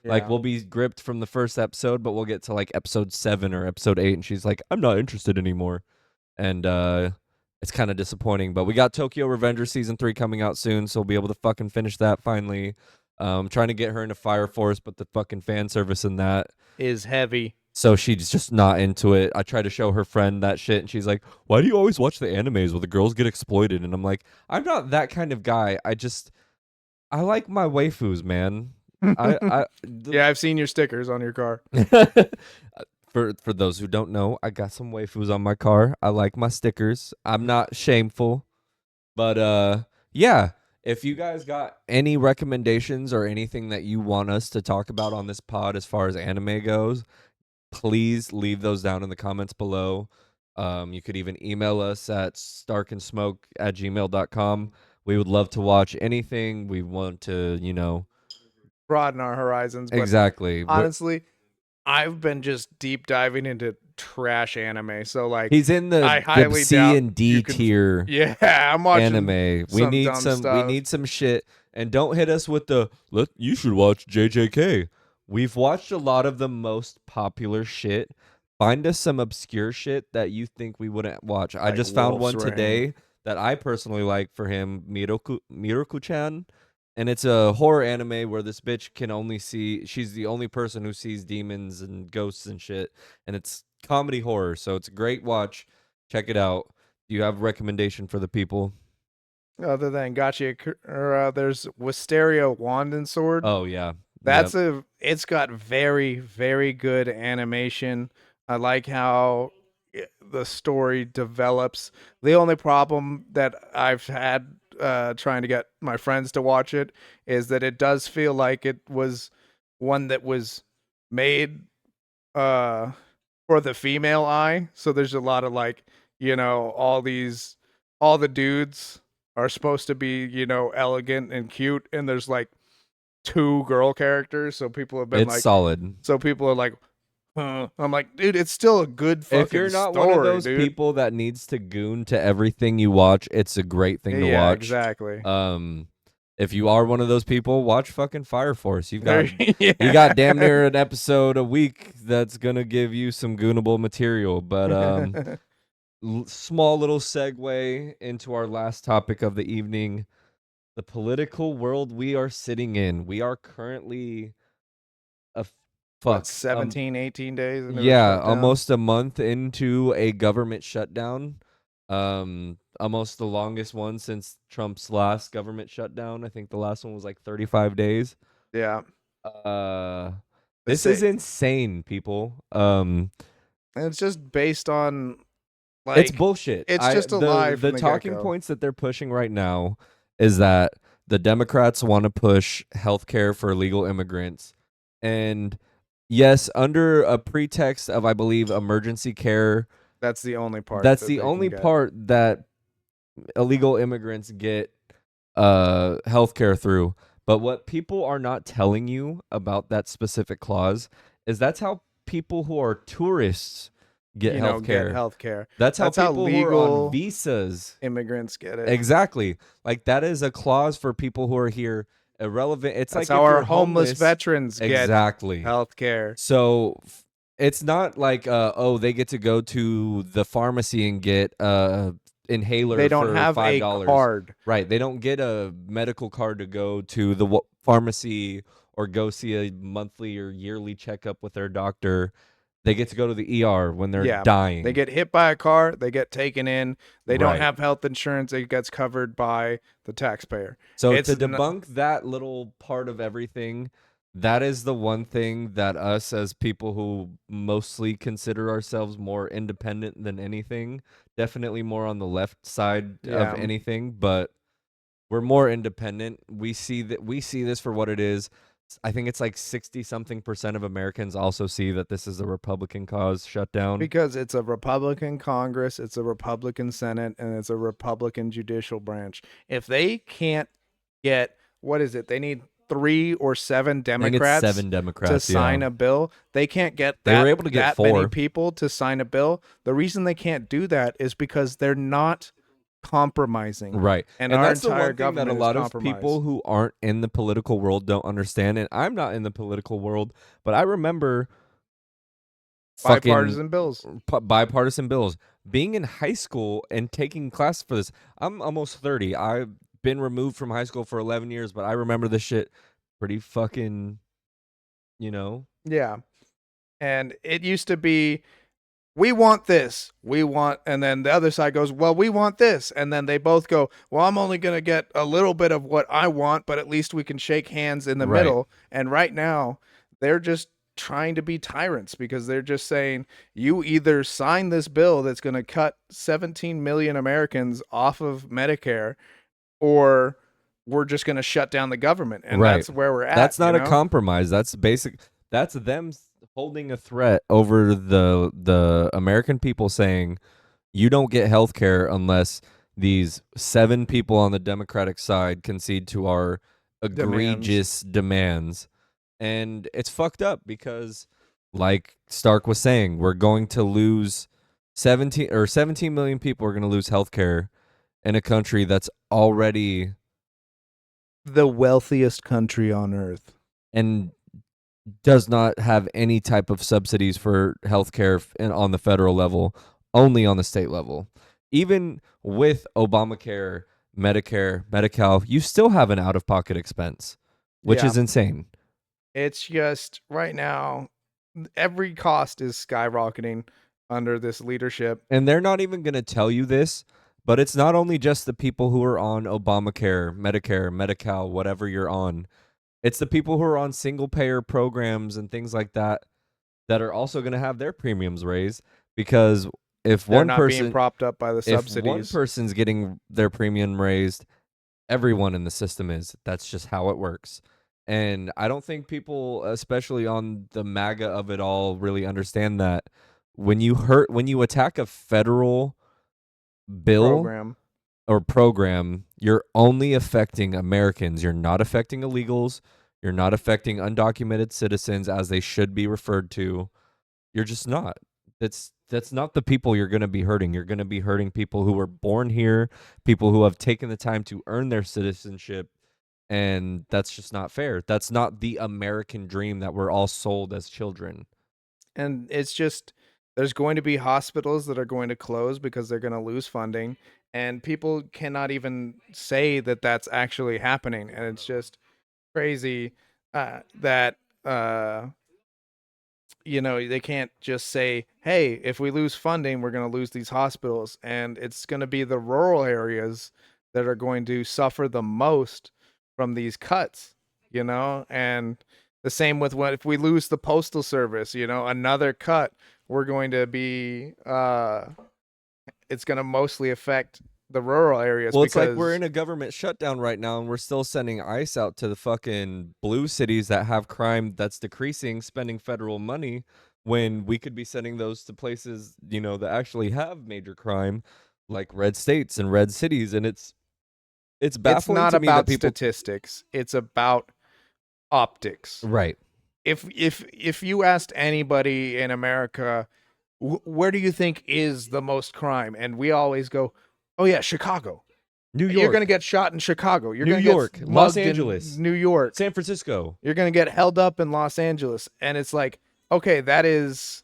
like Yeah. we'll be gripped from the first episode, but we'll get to like episode 7 or episode 8 and she's like, "I'm not interested anymore." And it's kind of disappointing, but we got Tokyo Revenger season 3 coming out soon, so we'll be able to fucking finish that finally. Trying to get her into Fire Force, but the fucking fan service in that, Is heavy. so she's just not into it. I try to show her friend that shit, and she's like, "Why do you always watch the animes where the girls get exploited?" And I'm like, "I'm not that kind of guy. I like my waifus, man." Yeah, I've seen your stickers on your car. For those who don't know, I got some waifus on my car. I like my stickers. I'm not shameful. But yeah, if you guys got any recommendations or anything that you want us to talk about on this pod as far as anime goes, please leave those down in the comments below. You could even email us at starkandsmoke@gmail.com. We would love to watch anything. We want to, Broaden our horizons. But exactly. honestly, I've been just deep diving into trash anime. So like He's in I the highly C doubt and D you can- tier Yeah, I'm watching anime. We some need dumb some stuff. we need some shit. And don't hit us with the you should watch JJK. We've watched a lot of the most popular shit. find us some obscure shit that you think we wouldn't watch. I Like just found Wolf's one Rain. today that I personally like for him, Miroku-chan, and it's a horror anime where this bitch can only see. She's the only person who sees demons and ghosts and shit, and it's comedy horror, so it's a great watch. Check it out. Do you have a recommendation for the people? Other than Gotcha, there's Wisteria Wand and Sword. Oh yeah, yep. It's got very, very good animation. I like how the story develops. The only problem that I've had trying to get my friends to watch it is that it does feel like it was one that was made uh for the female eye. So there's a lot of like, all the dudes are supposed to be, elegant and cute, and there's like two girl characters. So It's solid. people are like, huh. I'm like, dude, it's still a good If fucking you're not one of story, those dude. people that needs to goon to everything you watch, it's a great thing to Yeah, watch. exactly. Um, if you are one of those people, watch fucking Fire Force. There, You got yeah. damn near an episode a week that's gonna give you some goonable material. But small little segue into our last topic of the evening: the political world we are sitting in. We are currently a What, fuck 17, 18 days into a yeah, shutdown? almost a month into a government shutdown. Almost the longest one since Trump's last government shutdown. I think the last one was like 35 days. Yeah. Uh The this is same. insane, people. And it's just based on It's like bullshit. it's I just a lie the from the get talking go. points that they're pushing right now is that the Democrats want to push healthcare for illegal immigrants. And yes, under a pretext of I believe emergency care. That's the only part That's that the they can only get. part that illegal immigrants get healthcare through. But what people are not telling you about that specific clause is that's how people who are tourists get Get healthcare. health care. That's how That's how people who are on legal visas. immigrants get it. Exactly. Like that is a clause for people who are here irrelevant. It's That's like how if our you're homeless homeless. veterans get Exactly. health care. So it's not like oh they get to go to the pharmacy and get They inhaler don't for have a $5. card. Right. They don't get a medical card to go to the pharmacy or go see a monthly or yearly checkup with their doctor. They get to go to the ER when they're Yeah. They dying. get hit by a car, they get taken in. They don't Right. have health insurance, it gets covered by the taxpayer. So It's to debunk that little part of everything, that is the one thing that us as people who mostly consider ourselves more independent than anything, definitely more on the left side of yeah, anything, but we're more independent. We see this for what it is. I think it's like 60 something percent of Americans also see that this is a Republican cause shutdown. because it's a Republican Congress, it's a Republican Senate, and it's a Republican judicial branch. If they can't get, what is it? They need 3 or 7 I think it's Democrats 7 to Democrats, yeah. sign a bill. They can't get They were able to get that many 4. people to sign a bill. The reason they can't do that is because they're not compromising. Right. And And our that's the entire one thing that a government is lot of compromise. people who aren't in the political world don't understand. And I'm not in the political world, but I remember fucking Bipartisan bills. bipartisan bills. Being in high school and taking classes for this. I'm almost 30. I've been removed from high school for 11 years, but I remember this shit pretty fucking, you know. Yeah. And it used to be, we want this. We want, and then the other side goes, well, we want this. And then they both go, well, I'm only going to get a little bit of what I want, but at least we can shake hands in the Right. middle. And right now, they're just trying to be tyrants because they're just saying, you either sign this bill that's going to cut 17 million Americans off of Medicare, or we're just going to shut down the government. And Right. that's where we're at. That's not a compromise. That's that's them holding a threat over the American people saying you don't get health care unless these 7 people on the Democratic side concede to our egregious demands. And it's fucked up because like Stark was saying, we're going to lose 17 million people are going to lose health care in a country that's already The wealthiest country on earth. and does not have any type of subsidies for healthcare on the federal level, only on the state level. Even with Obamacare, Medicare, Medi-Cal, you still have an out-of-pocket expense, which Yeah. is insane. It's just right now, every cost is skyrocketing under this leadership. And they're not even going to tell you this, but it's not only just the people who are on Obamacare, Medicare, Medi-Cal, whatever you're on. It's the people who are on single payer programs and things like that that are also going to have their premiums raised, because if They're one not being person propped up by the if one subsidies. person's getting their premium raised, everyone in the system is. That's just how it works. And I don't think people, especially on the MAGA of it all, really understand that when you attack a federal bill Program. or program, you're only affecting Americans. You're not affecting illegals. You're not affecting undocumented citizens as they should be referred to. You're just not. That's not the people you're going to be hurting. You're going to be hurting people who were born here, people who have taken the time to earn their citizenship, and that's just not fair. That's not the American dream that we're all sold as children. And it's just, there's going to be hospitals that are going to close because they're going to lose funding, and people cannot even say that that's actually happening. And it's just crazy that they can't just say, hey, if we lose funding, we're going to lose these hospitals. And it's going to be the rural areas that are going to suffer the most from these cuts, and the same with what if we lose the postal service, another cut, we're going to be it's going to mostly affect the rural areas Well, it's like we're because in a government shutdown right now, and we're still sending ICE out to the fucking blue cities that have crime that's decreasing, spending federal money, when we could be sending those to places, that actually have major crime, like red states and red cities. And it's it's baffling not to me that about people. statistics, it's about optics. Right. If you asked anybody in America, where do you think is the most crime, and we always go, oh yeah, Chicago. New You're gonna York, get shot in Chicago. You're New gonna get York, Los mugged in Angeles, New York. San Francisco. You're gonna get held up in Los Angeles, and it's like, okay, that is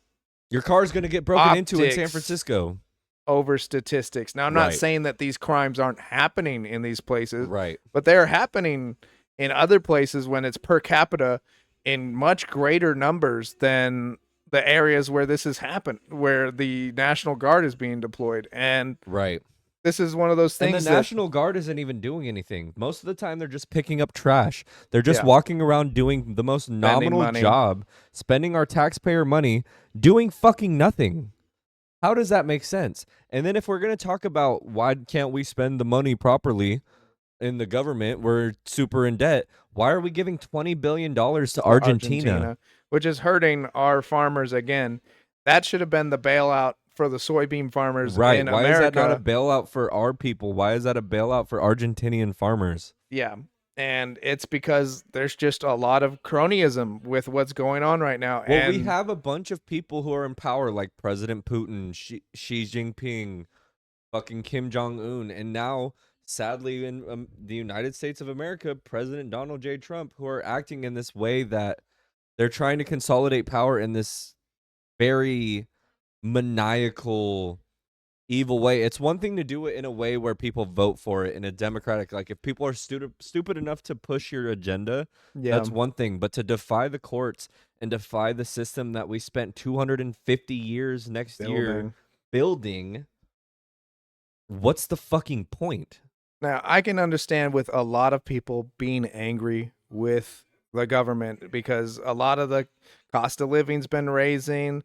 Your car's going to get broken into in San optics Francisco. over statistics. Now, I'm not Right. saying that these crimes aren't happening in these places, Right. but they're happening in other places when it's per capita in much greater numbers than the areas where this has happened, where the National Guard is being deployed. And Right. this is one of those And the things that, National Guard isn't even doing anything. Most of the time, they're just picking up trash. They're just yeah, walking around doing the most spending nominal money. job, spending our taxpayer money, doing fucking nothing. How does that make sense? And then if we're going to talk about why can't we spend the money properly in the government, we're super in debt. Why are we giving $20 billion to To Argentina? Argentina, which is hurting our farmers again. That should have been the bailout for the soybean farmers Right. in Why is that not a America. bailout for our people? Why is that a bailout for Argentinian farmers? Yeah. And it's because there's just a lot of cronyism with what's going on right now. Well, we And have a bunch of people who are in power, like President Putin, Xi Jinping, fucking Kim Jong Un, and now, sadly, in the United States of America, President Donald J. Trump, who are acting in this way that they're trying to consolidate power in this very maniacal, evil way. It's one thing to do it in a way where people vote for it in a democratic, like if people are stupid enough to push your agenda, yeah, that's one thing. But to defy the courts and defy the system that we spent 250 years next year building. building, what's the fucking point? Now, I can understand with a lot of people being angry with the government because a lot of the cost of living's been raising.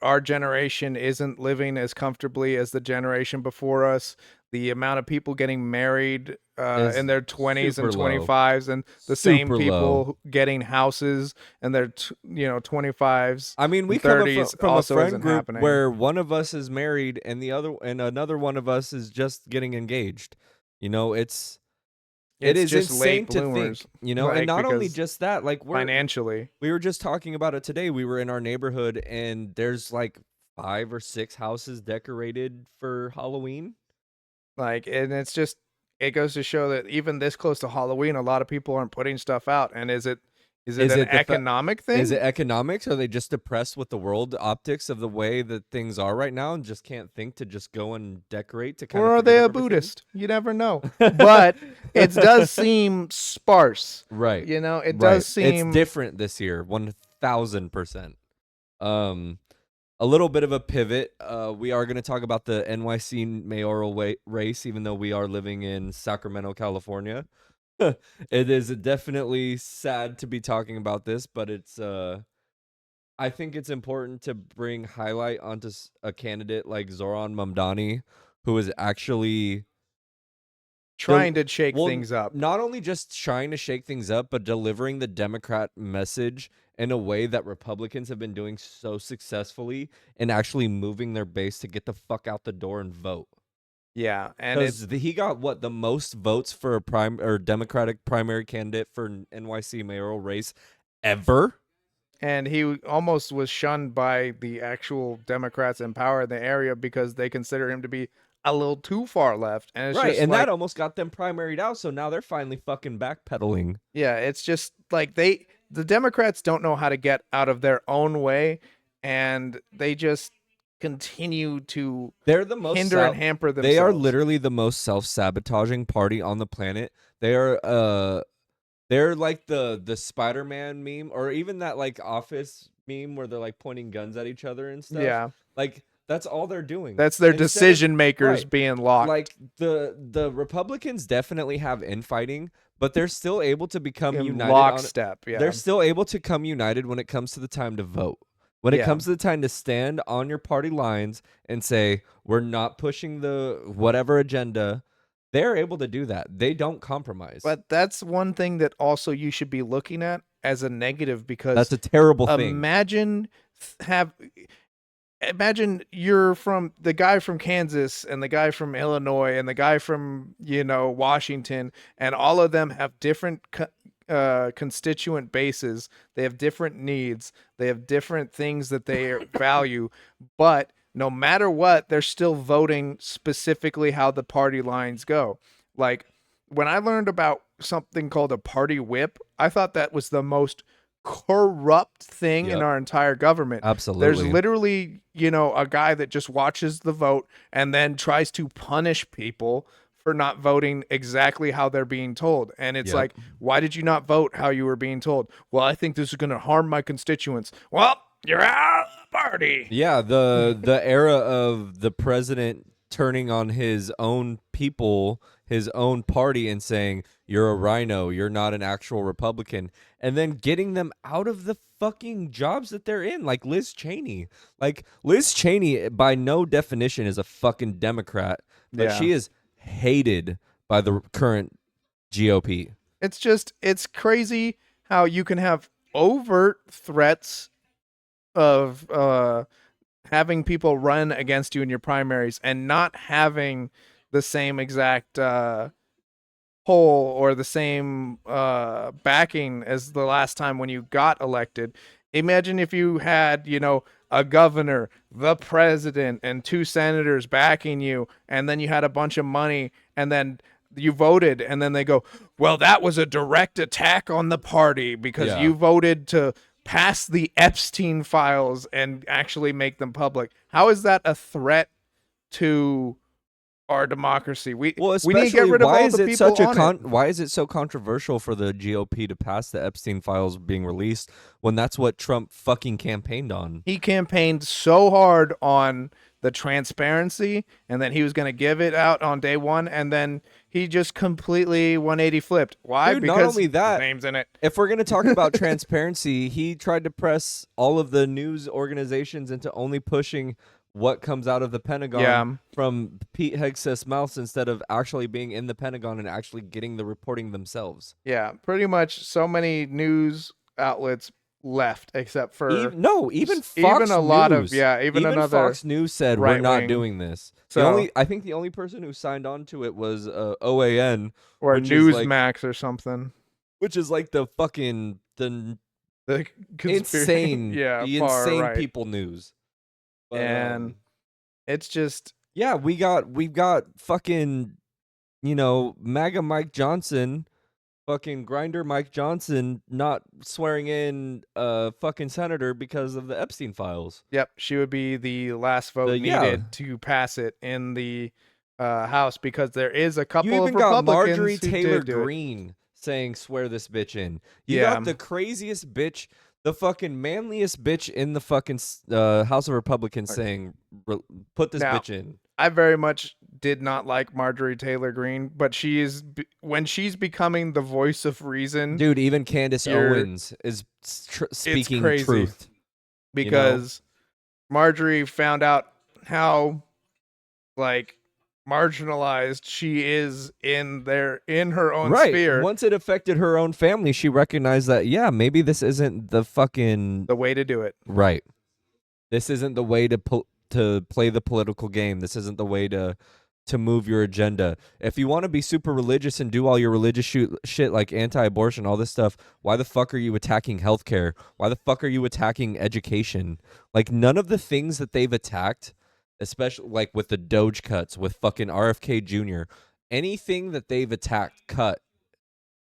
Our generation isn't living as comfortably as the generation before us. The amount of people getting married in Is their 20s and super low. 25s, and the same Super low. people getting houses in their 25s I mean, we and come 30s from a also friend isn't group happening. where one of us is married and another one of us is just getting engaged. It It's is just insane late to think, bloomers, and like, not only because just that, like financially. we were just talking about it today. We were in our neighborhood and there's like 5 or 6 houses decorated for Halloween. Like, and it's just, it goes to show that even this close to Halloween, a lot of people aren't putting stuff out. And Is it Is an it the fa- economic is thing? it economics? Are they just depressed with the world optics of the way that things are right now and just can't think to just go and decorate to kind Or of are forget they a everything? Buddhist? You never know. But it does seem sparse. Right. You know, it does Right. It's seem different this year, 1000%. Um a little bit of a pivot. We are going to talk about the NYC mayoral race, even though we are living in Sacramento, California. It is definitely sad to be talking about this, but it's I think it's important to bring highlight onto a candidate like Zoran Mamdani, who is actually trying to shake well, things up. not only just trying to shake things up, but delivering the Democrat message in a way that Republicans have been doing so successfully and actually moving their base to get the fuck out the door and vote. Yeah, and Because he got what, the most votes for a prime or Democratic primary candidate for an NYC mayoral race ever. he almost was shunned by the actual Democrats in power in the area because they consider him to be a little too far left. And it's Right, just and like, that almost got them primaried out, so now they're finally fucking backpedaling. yeah, it's just like the Democrats don't know how to get out of their own way, and they just continue to They're the most hinder and hamper they are themselves. literally the most self-sabotaging party on the planet. They're like the Spider-Man meme, or even that like Office meme where they're like pointing guns at each other and stuff. Yeah, Like that's all they're doing. that's their Instead of decision makers right, being locked like the Republicans definitely have infighting, but they're still able to become in united on lockstep. they're Yeah, still able to come united when it comes to the time to vote. When it yeah. comes to the time to stand on your party lines and say, we're not pushing the whatever agenda, they're able to do that. They don't compromise. But that's one thing that also you should be looking at as a negative because That's a terrible thing. imagine have imagine you're from the guy from Kansas and the guy from Illinois and the guy from, Washington, and all of them have different constituent bases. They have different needs. They have different things that they value, but no matter what, they're still voting specifically how the party lines go. Like when I learned about something called a party whip, I thought that was the most corrupt thing in Yep. our entire government. There's Absolutely. literally, a guy that just watches the vote and then tries to punish people for not voting exactly how they're being told. And it's Yep. like, why did you not vote how you were being told? Well, I think this is going to harm my constituents. Well, you're out of the party. Yeah, the era of the president turning on his own people, his own party, and saying, you're a rhino, you're not an actual Republican, and then getting them out of the fucking jobs that they're in, like Liz Cheney. Like Liz Cheney by no definition is a fucking Democrat, but Yeah. she is hated by the current GOP. It's crazy how you can have overt threats of having people run against you in your primaries and not having the same exact poll or the same backing as the last time when you got elected. Imagine if you had, a governor, the president, and two senators backing you, and then you had a bunch of money, and then you voted, and then they go, well, that was a direct attack on the party because Yeah. you voted to pass the Epstein files and actually make them public. How is that a threat to our democracy? We Well, we need to get especially rid of all the people on it. why is it so controversial for the GOP to pass the Epstein files being released when that's what Trump fucking campaigned on? He campaigned so hard on the transparency and then he was going to give it out on day one, and then he just completely 180 flipped. Why? Dude, not Because only his that, name's in it. if we're going to talk about transparency, he tried to press all of the news organizations into only pushing what comes out of the Pentagon Yeah. from Pete Hegseth's mouth instead of actually being in the Pentagon and actually getting the reporting themselves. Yeah, pretty much so many news outlets left except for Even Fox even a lot of News. even another Fox News said we're right not wing. doing this. So I think the only person who signed on to it was OAN, or which is like Newsmax or something. the fucking the The insane yeah, the far insane right. people news. But, And it's just yeah, we've got fucking MAGA Mike Johnson fucking grinder Mike Johnson not swearing in a fucking senator because of the Epstein files. Yep, she would be the last vote Yeah. needed to pass it in the House, because there is a You couple of even got Marjorie Republicans who Taylor did do it. Greene saying swear this bitch in. You Yeah, got the craziest bitch, the fucking manliest bitch in the fucking House of Republicans saying put this now bitch in. I very much did not like Marjorie Taylor Greene, but when she's becoming the voice of reason, Dude, even Candace you're Owens is it's speaking crazy, truth, you know? because Marjorie found out how, like, marginalized she is in her own Right. sphere. Once it affected her own family, she recognized that, yeah, maybe this isn't the fucking The way to do it. right. This isn't the way to play the political game. This isn't the way to move your agenda. If you want to be super religious and do all your religious shit like anti-abortion, all this stuff, why the fuck are you attacking healthcare? Why the fuck are you attacking education? Like none of the things that they've attacked, especially like with the Doge cuts, with fucking RFK Jr., anything that they've attacked, cut,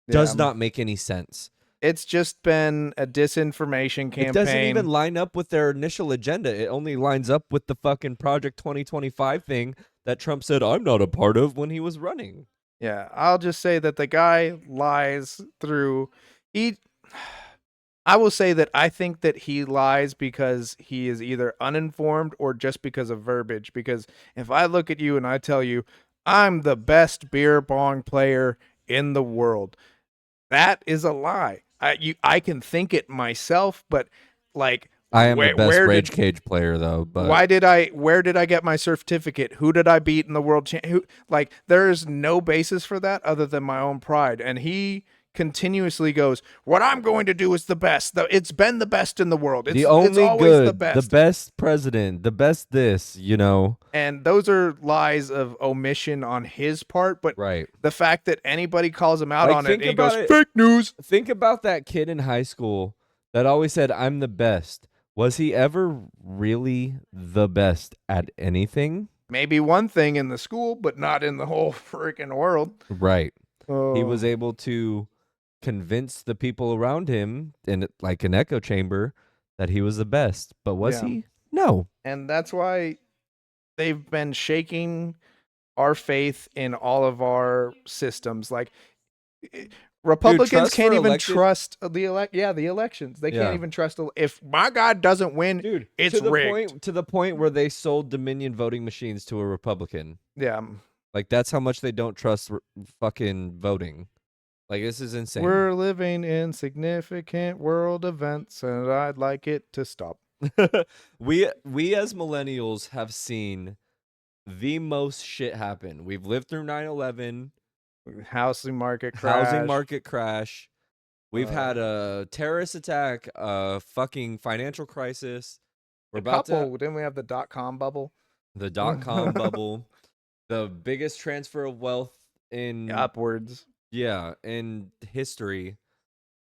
Yeah. does not make any sense. It's just been a disinformation It doesn't even campaign. line up with their initial agenda. It only lines up with the fucking Project 2025 thing that Trump said I'm not a part of when he was running. Yeah, I'll just say that the guy lies through he I will say that I think that he lies because he is either uninformed or just because of verbiage. Because if I look at you and I tell you I'm the best beer pong player in the world, that is a lie. I can think it myself, but like I am the best where Rage did Cage player though, but where did I get my certificate? Who did I beat in the who, like, there is no basis for that other than my own pride. And he continuously goes, what I'm going to do is the best. It's been the best in the world. the It's only always the good, the best. best president, the best this, you know. And those are lies of omission on his part, but Right. the fact that anybody calls him out Like on it think and he about goes, it. fake news. Think about that kid in high school that always said I'm the best. Was he ever really the best at anything? Maybe one thing in the school, but not in the whole freaking world. Right. He was Oh, able to convince the people around him in like an echo chamber that he was the best. But was yeah. he? No. And that's why they've been shaking our faith in all of our systems. Like, Republicans trust can't for even elected- trust the elections. They Yeah. can't even trust if my guy doesn't win, Dude, it's rigged. to the point where they sold Dominion voting machines to a Republican. Yeah. Like that's how much they don't trust fucking voting. Like this is insane. We're living in significant world events and I'd like it to stop. we as millennials have seen the most shit happen. We've lived through 9/11, Housing market crash. housing market crash. We've had a terrorist attack, a fucking financial crisis. We're about Didn't we have the .com bubble? the .com bubble, the biggest transfer of wealth in Upwards. in history.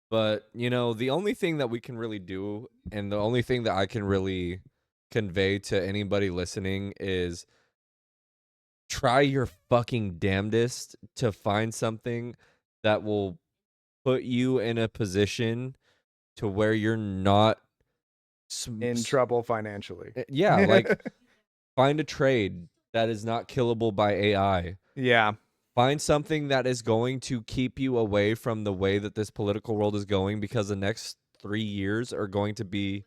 But, you know, the only thing that we can really do and the only thing that I can really convey to anybody listening is try your fucking damnedest to find something that will put you in a position to where you're not In trouble financially. Yeah, like find a trade that is not killable by AI. Yeah. Find something that is going to keep you away from the way that this political world is going, because the next 3 years are going to be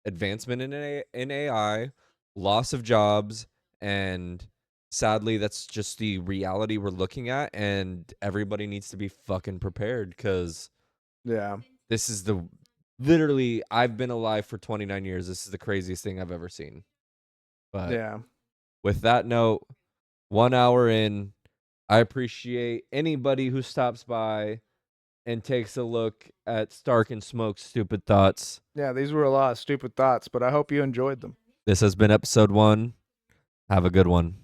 advancement in AI, loss of jobs, and sadly that's just the reality we're looking at, and everybody needs to be fucking prepared because Yeah. this is literally I've been alive for 29 years. This is the craziest thing I've ever seen. But Yeah. with that note, 1 hour in, I appreciate anybody who stops by and takes a look at Stark and Smoke's stupid thoughts. Yeah, these were a lot of stupid thoughts, but I hope you enjoyed them. This has been episode 1. Have a good one.